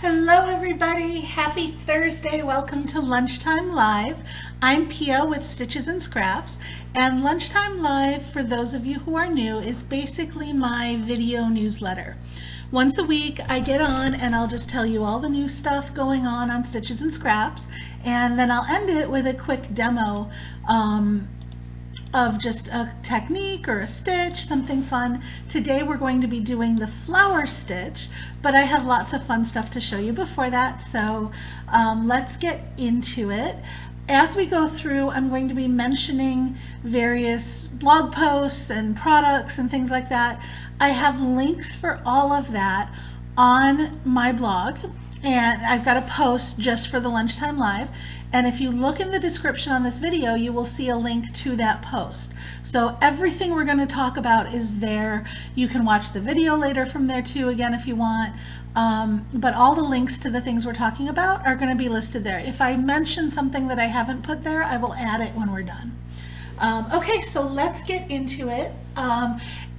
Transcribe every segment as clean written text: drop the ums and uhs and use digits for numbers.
Hello everybody, happy Thursday, welcome to Lunchtime Live. I'm Pia with Stitches and Scraps, and Lunchtime Live, for those of you who are new, is basically my video newsletter. Once a week I get on and I'll just tell you all the new stuff going on Stitches and Scraps, and then I'll end it with a quick demo of just a technique or a stitch, something fun. Today we're going to be doing the flower stitch, but I have lots of fun stuff to show you before that, so let's get into it. As we go through, I'm going to be mentioning various blog posts and products and things like that. I have links for all of that on my blog, and I've got a post just for the Lunchtime Live, and if you look in the description on this video you will see a link to that post. So everything we're going to talk about is there. You can watch the video later from there too, again, if you want, but all the links to the things we're talking about are going to be listed there. If I mention something that I haven't put there, I will add it when we're done. Okay, so let's get into it.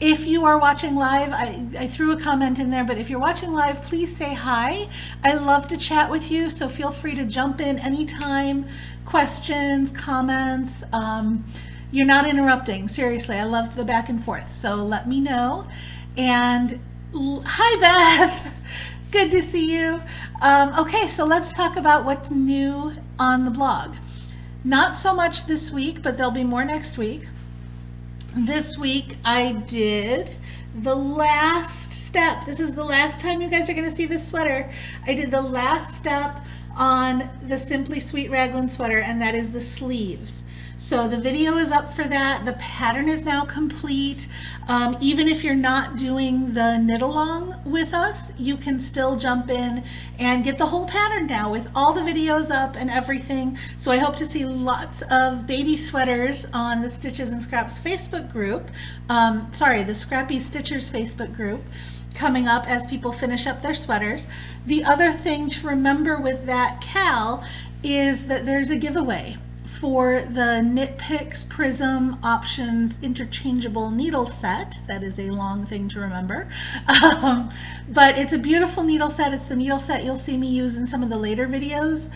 If you are watching live, I threw a comment in there, but if you're watching live, please say hi. I love to chat with you, so feel free to jump in anytime. Questions, comments. You're not interrupting. Seriously, I love the back and forth, so let me know. And hi, Beth. Good to see you. Okay, so let's talk about what's new on the blog. Not so much this week, but there'll be more next week. This week I did the last step. This is the last time you guys are going to see this sweater. I did the last step on the Simply Sweet Raglan sweater, and that is the sleeves. So the video is up for that. The pattern is now complete. Even if you're not doing the knit along with us, you can still jump in and get the whole pattern now with all the videos up and everything. So I hope to see lots of baby sweaters on the Stitches and Scraps Facebook group. The Scrappy Stitchers Facebook group coming up as people finish up their sweaters. The other thing to remember with that cal is that there's a giveaway for the Knit Picks Prism Options Interchangeable Needle Set. That is a long thing to remember. But it's a beautiful needle set. It's the needle set you'll see me use in some of the later videos.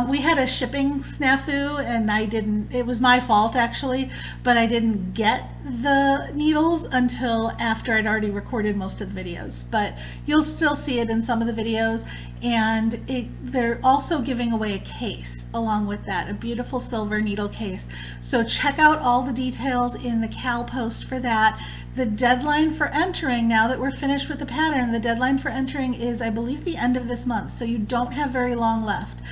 We had a shipping snafu and it was my fault actually, but I didn't get the needles until after I'd already recorded most of the videos. But you'll still see it in some of the videos, and they're also giving away a case along with that, a beautiful silver needle case. So check out all the details in the cal post for that. The deadline for entering, now that we're finished with the pattern, the deadline for entering is, I believe, the end of this month, so you don't have very long left.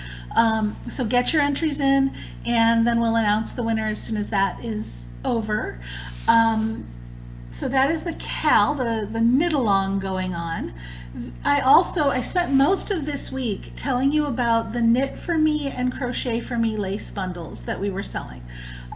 So get your entries in, and then we'll announce the winner as soon as that is over. So that is the cal, the knit along going on. I spent most of this week telling you about the Knit for Me and Crochet for Me lace bundles that we were selling.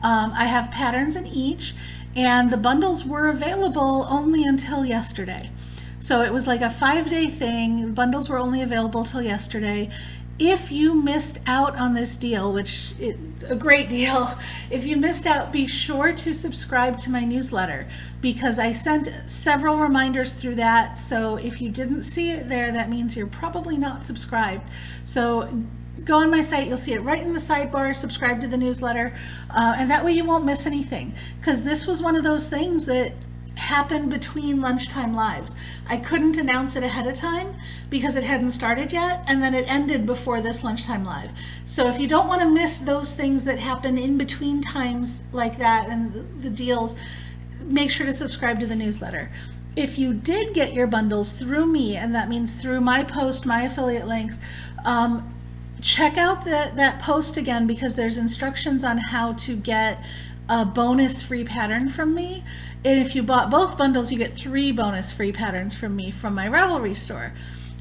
I have patterns in each, and the bundles were available only until yesterday. So it was like a 5-day thing. The bundles were only available till yesterday. If you missed out on this deal, which is a great deal, if you missed out, be sure to subscribe to my newsletter, because I sent several reminders through that. So if you didn't see it there, that means you're probably not subscribed. So go on my site, you'll see it right in the sidebar, subscribe to the newsletter, and that way you won't miss anything, because this was one of those things that happened between Lunchtime Lives. I couldn't announce it ahead of time because it hadn't started yet, and then it ended before this Lunchtime Live. So if you don't want to miss those things that happen in between times like that and the deals, make sure to subscribe to the newsletter. If you did get your bundles through me, and that means through my post, my affiliate links, check out that post again, because there's instructions on how to get a bonus free pattern from me. And if you bought both bundles, you get 3 bonus free patterns from me from my Ravelry store.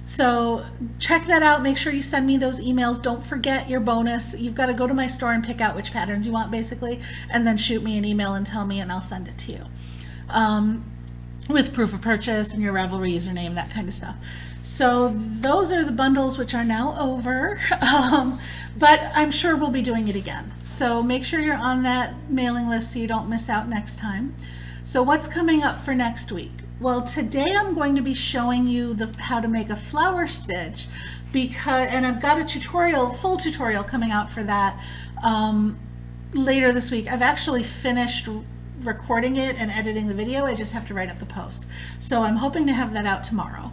So check that out. Make sure you send me those emails. Don't forget your bonus. You've got to go to my store and pick out which patterns you want, basically, and then shoot me an email and tell me, and I'll send it to you. With proof of purchase and your Ravelry username, that kind of stuff. So those are the bundles, which are now over, but I'm sure we'll be doing it again. So make sure you're on that mailing list so you don't miss out next time. So what's coming up for next week? Well, today I'm going to be showing you how to make a flower stitch, and I've got a tutorial, full tutorial coming out for that later this week. I've actually finished recording it and editing the video. I just have to write up the post. So I'm hoping to have that out tomorrow.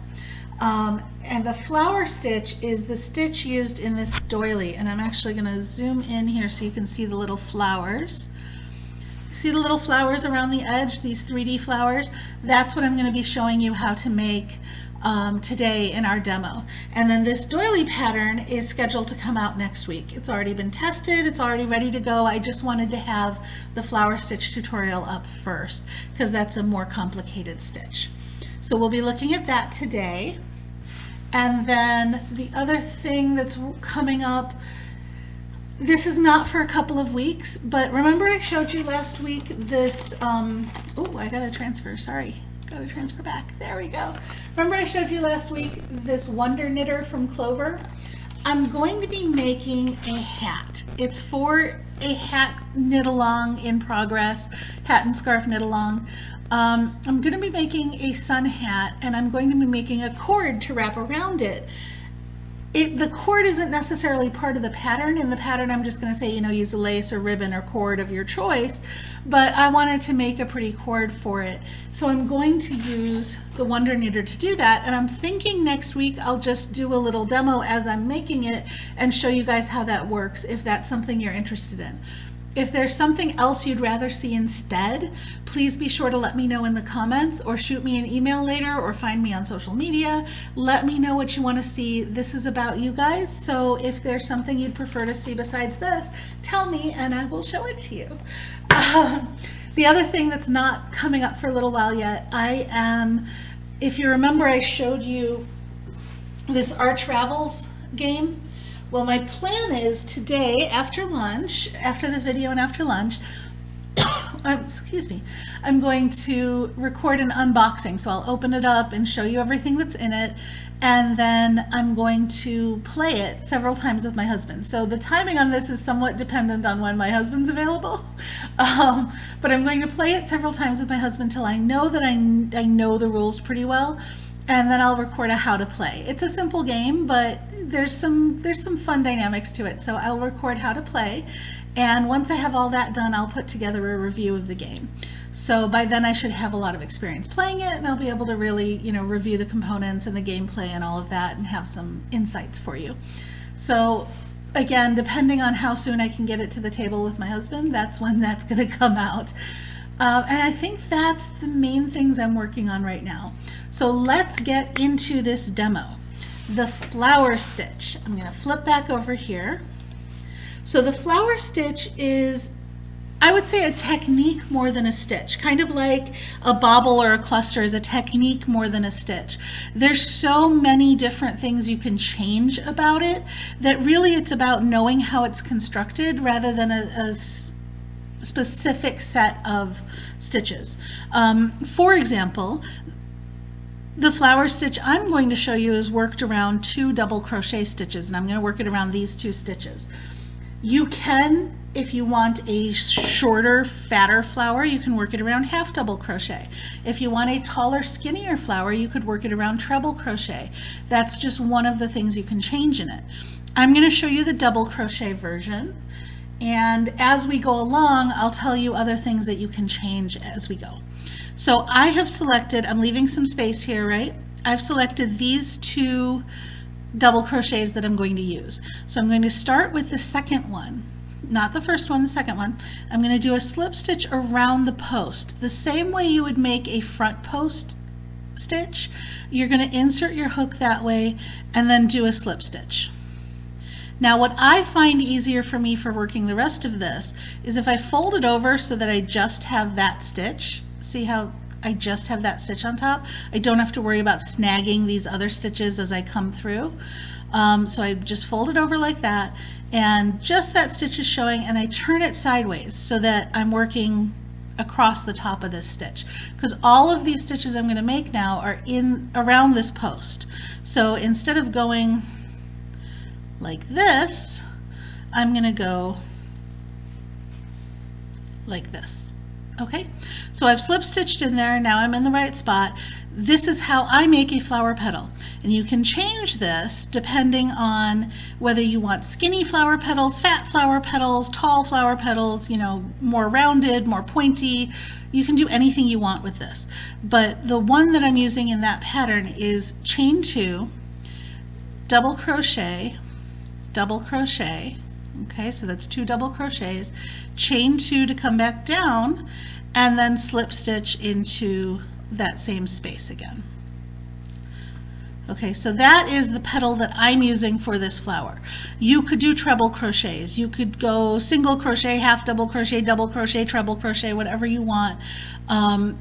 And the flower stitch is the stitch used in this doily, and I'm actually going to zoom in here so you can see the little flowers. See the little flowers around the edge, these 3D flowers? That's what I'm going to be showing you how to make today in our demo. And then this doily pattern is scheduled to come out next week. It's already been tested, it's already ready to go. I just wanted to have the flower stitch tutorial up first because that's a more complicated stitch. So we'll be looking at that today. And then the other thing that's coming up, this is not for a couple of weeks, but remember I showed you last week this, oh, I gotta transfer, sorry. Gotta transfer back, there we go. Remember I showed you last week this Wonder Knitter from Clover? I'm going to be making a hat. It's for a hat knit along in progress, hat and scarf knit along. I'm going to be making a sun hat, and I'm going to be making a cord to wrap around it. The cord isn't necessarily part of the pattern. In the pattern I'm just going to say, you know, use a lace or ribbon or cord of your choice, but I wanted to make a pretty cord for it. So I'm going to use the Wonder Knitter to do that, and I'm thinking next week I'll just do a little demo as I'm making it and show you guys how that works if that's something you're interested in. If there's something else you'd rather see instead, please be sure to let me know in the comments or shoot me an email later or find me on social media. Let me know what you want to see. This is about you guys, so if there's something you'd prefer to see besides this, tell me and I will show it to you. The other thing that's not coming up for a little while yet, if you remember, I showed you this Our Travels game. Well, my plan is today after lunch, after this video and after lunch, excuse me, I'm going to record an unboxing. So I'll open it up and show you everything that's in it, and then I'm going to play it several times with my husband. So the timing on this is somewhat dependent on when my husband's available, but I'm going to play it several times with my husband till I know that I know the rules pretty well. And then I'll record a how to play. It's a simple game, but there's some fun dynamics to it. So I'll record how to play, and once I have all that done, I'll put together a review of the game. So by then I should have a lot of experience playing it, and I'll be able to really, you know, review the components and the gameplay and all of that and have some insights for you. So again, depending on how soon I can get it to the table with my husband, that's when that's going to come out. And I think that's the main things I'm working on right now. So let's get into this demo. The flower stitch. I'm going to flip back over here. So the flower stitch is, I would say, a technique more than a stitch. Kind of like a bobble or a cluster is a technique more than a stitch. There's so many different things you can change about it that really it's about knowing how it's constructed rather than a specific set of stitches. For example, the flower stitch I'm going to show you is worked around 2 double crochet stitches, and I'm going to work it around these 2 stitches. You can, if you want a shorter, fatter flower, you can work it around half double crochet. If you want a taller, skinnier flower, you could work it around treble crochet. That's just one of the things you can change in it. I'm going to show you the double crochet version, and as we go along, I'll tell you other things that you can change as we go. So I have selected, I'm leaving some space here, right? I've selected these 2 double crochets that I'm going to use. So I'm going to start with the second one, not the first one, the second one. I'm going to do a slip stitch around the post. The same way you would make a front post stitch, you're going to insert your hook that way and then do a slip stitch. Now what I find easier for me for working the rest of this is if I fold it over so that I just have that stitch. See how I just have that stitch on top? I don't have to worry about snagging these other stitches as I come through. So I just fold it over like that, and just that stitch is showing, and I turn it sideways so that I'm working across the top of this stitch, because all of these stitches I'm going to make now are in around this post. So instead of going like this, I'm going to go like this. Okay, so I've slip stitched in there. Now I'm in the right spot. This is how I make a flower petal, and you can change this depending on whether you want skinny flower petals, fat flower petals, tall flower petals, you know, more rounded, more pointy. You can do anything you want with this, but the one that I'm using in that pattern is chain 2, double crochet, double crochet. Okay, so that's 2 double crochets, chain 2 to come back down, and then slip stitch into that same space again. Okay, so that is the petal that I'm using for this flower. You could do treble crochets. You could go single crochet, half double crochet, double crochet, treble crochet, whatever you want,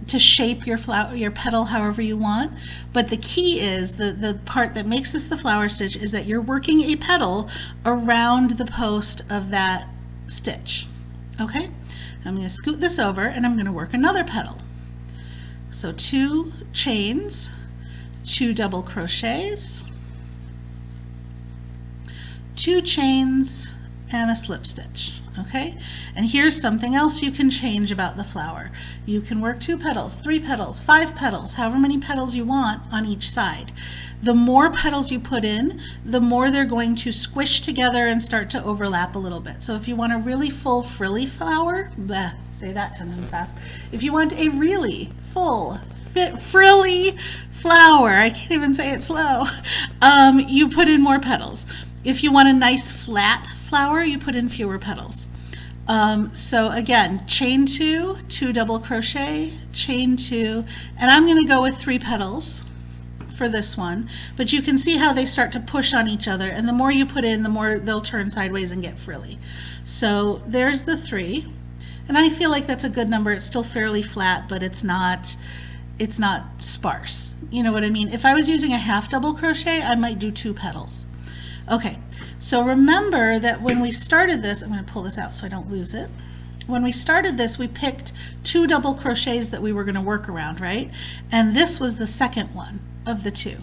to shape your flower, your petal however you want. But the key is, the part that makes this the flower stitch is that you're working a petal around the post of that stitch. Okay, I'm going to scoot this over and I'm going to work another petal. So 2 chains, 2 double crochets, 2 chains, and a slip stitch. Okay, and here's something else you can change about the flower. You can work 2 petals, 3 petals, 5 petals, however many petals you want on each side. The more petals you put in, the more they're going to squish together and start to overlap a little bit. So if you want a really full frilly flower, say that 10 times fast. If you want a really full frilly flower, I can't even say it slow, you put in more petals. If you want a nice flat flower, you put in fewer petals. So again, chain 2, 2 double crochet, chain 2, and I'm going to go with 3 petals for this one, but you can see how they start to push on each other, and the more you put in, the more they'll turn sideways and get frilly. So there's the 3, and I feel like that's a good number. It's still fairly flat, but it's not sparse. You know what I mean? If I was using a half double crochet, I might do 2 petals. Okay, so remember that when we started this, I'm going to pull this out so I don't lose it. When we started this, we picked 2 double crochets that we were going to work around, right? And this was the second one of the 2.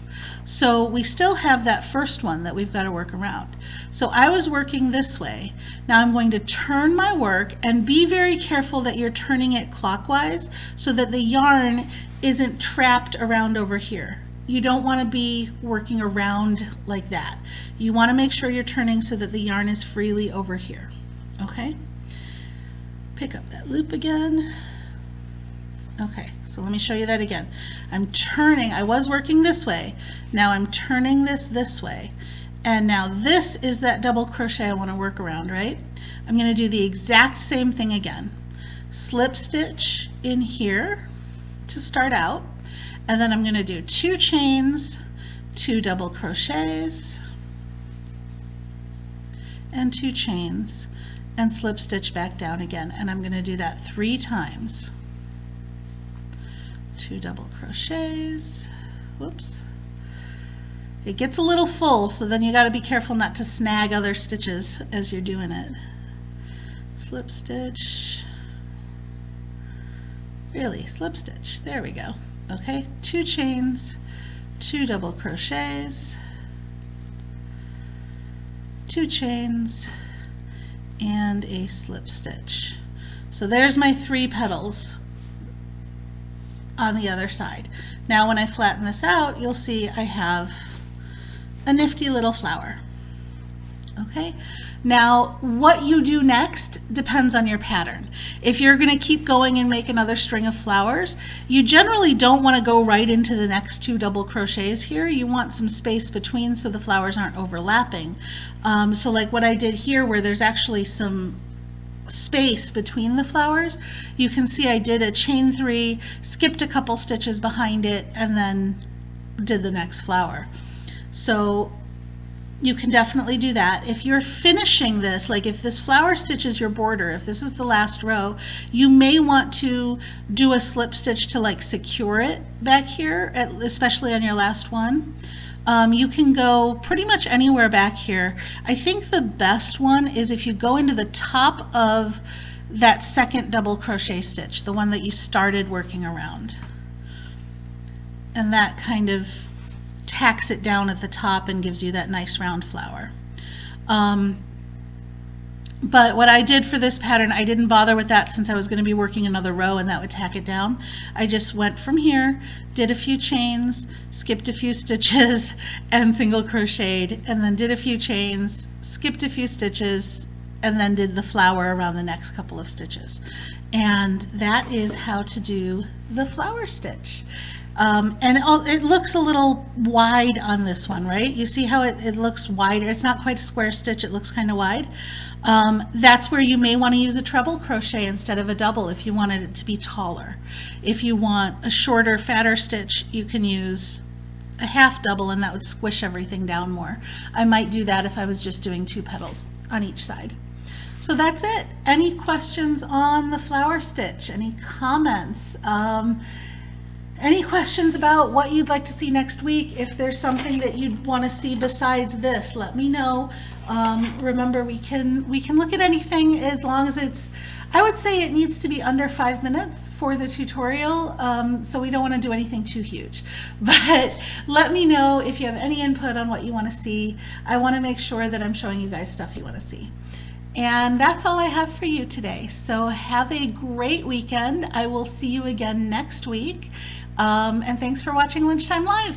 So we still have that first one that we've got to work around. So I was working this way. Now I'm going to turn my work, and be very careful that you're turning it clockwise so that the yarn isn't trapped around over here. You don't want to be working around like that. You want to make sure you're turning so that the yarn is freely over here. Okay? Pick up that loop again. Okay, so let me show you that again. I'm turning, I was working this way, now I'm turning this way, and now this is that double crochet I want to work around, right? I'm going to do the exact same thing again. Slip stitch in here to start out, and then I'm going to do 2 chains, 2 double crochets, and 2 chains, and slip stitch back down again, and I'm going to do that 3 times. 2 double crochets, whoops. It gets a little full, so then you got to be careful not to snag other stitches as you're doing it. Slip stitch, really, slip stitch, there we go. Okay, 2 chains, 2 double crochets, 2 chains, and a slip stitch. So there's my 3 petals on the other side. Now when I flatten this out, you'll see I have a nifty little flower. Okay, now what you do next depends on your pattern. If you're going to keep going and make another string of flowers, you generally don't want to go right into the next 2 double crochets here. You want some space between so the flowers aren't overlapping. So like what I did here, where there's actually some space between the flowers, you can see I did a chain 3, skipped a couple stitches behind it, and then did the next flower. So you can definitely do that. If you're finishing this, like if this flower stitch is your border, if this is the last row, you may want to do a slip stitch to like secure it back here, especially on your last one. You can go pretty much anywhere back here. I think the best one is if you go into the top of that second double crochet stitch, the one that you started working around. And that kind of tacks it down at the top and gives you that nice round flower. But what I did for this pattern, I didn't bother with that since I was going to be working another row and that would tack it down. I just went from here, did a few chains, skipped a few stitches and single crocheted, and then did a few chains, skipped a few stitches, and then did the flower around the next couple of stitches. And that is how to do the flower stitch. It looks a little wide on this one, right? You see how it looks wider? It's not quite a square stitch, it looks kind of wide. That's where you may want to use a treble crochet instead of a double if you wanted it to be taller. If you want a shorter, fatter stitch, you can use a half double and that would squish everything down more. I might do that if I was just doing 2 petals on each side. So that's it. Any questions on the flower stitch? Any comments? Any questions about what you'd like to see next week? If there's something that you'd want to see besides this, let me know. Remember, we can look at anything as long as it's, I would say it needs to be under 5 minutes for the tutorial, so we don't want to do anything too huge. But let me know if you have any input on what you want to see. I want to make sure that I'm showing you guys stuff you want to see. And that's all I have for you today. So have a great weekend. I will see you again next week. And thanks for watching Lunchtime Live.